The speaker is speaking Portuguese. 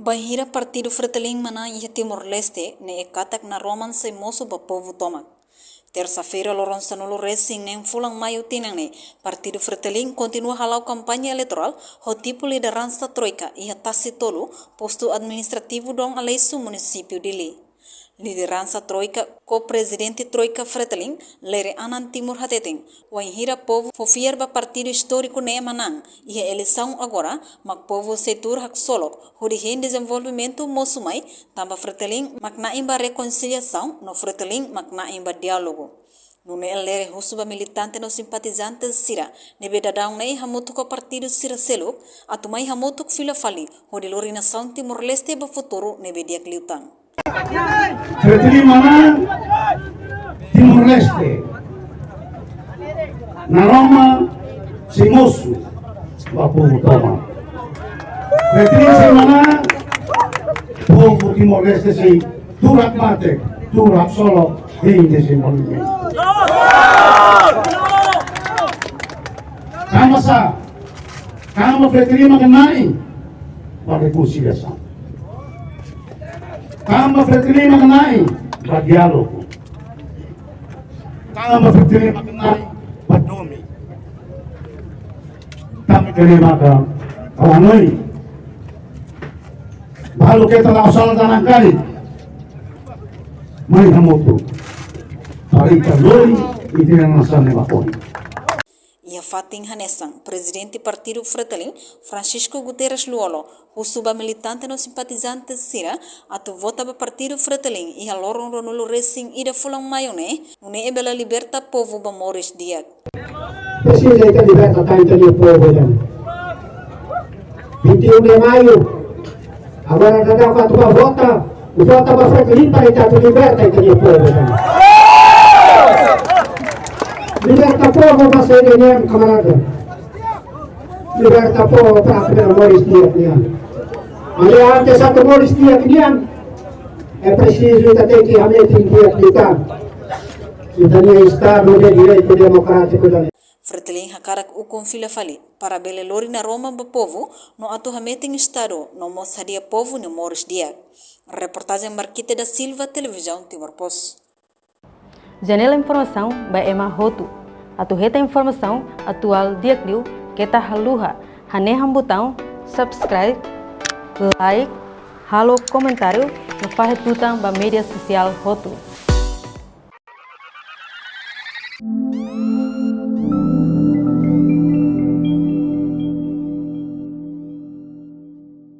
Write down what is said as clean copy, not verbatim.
Bahira Partido Fretilin mana ia Timor-Leste ne ekatak na roman se moço ba povo tomak. Terça-feira, Lourenço no Racing nem fulang maio tinang ne. Partido Fretilin continua halau kampanye eleitoral ho tipo liderança troika ia tasi tolu posto administrativo dong aleisu município dili. Liderança troika co-presidente troika Fretilin lere anan Timor Hateteng wainhira povo fofier ba partido histórico ne manang ia eleição agora mak povo setor hak solok hurihen desenvolvimento mosumai tamba Fretilin makna imba reconciliação no Fretilin makna imba diálogo. Nune lere husuba militante no simpatizantes sira nebe dadang nei hamutuk partido sira seluk atumai hamutuk fila fali hodi lori nação Timor-Leste ba futuro nebe diak liutang. Fretilin mana Timor-Leste na Roma si moço ba povo toma. Fretilin si mana povo Timor-Leste si turak mate, turak solo em desenvolvimento. Kama Fretilin mengenai reconciliação. Kama Fretilin mengenai diálogo. Kama Fretilin mengenai domi. Kami terima kawanoi. Balu kita langsung tanang kali. Mai hamutu. Hari kalori itu yang nasan nepakoi. Ia Fatin Hanesang, presidente Partido Fretilin, Francisco Guterres Luolo, husuba militante no simpatizantes sira, atu vota ba Partido Fretilin, ia lorong ronulu racing ida fulang mayone, une ebela liberta povo ba Maurice Diak. Precisa que liberta tanto o povo dan. 21 de maio, agora cada quatro ba vota ba Fretilin para que liberta o povo dan. Liberta povo ba sa inyo, kamarada. Liberta povo para que Maurice Diak niyan. Aliante sa Maurice Diak niyan, preciso que hametin Diak niyan. Itania Estado de Direito Democrático da Fretilin hakarak ukon fila fali, para bele lori na Roma ba povo, no atu hameting Estado, no mos hadia povo no Maurice Diak. Reportagem Marquita da Silva, Televisão Timor Post. Janela Informação by Emma Hotu. Atu reta informação atual diakliu kita haluha haneham botão subscribe, like, halo comentário no farretutang ba media social Hotu.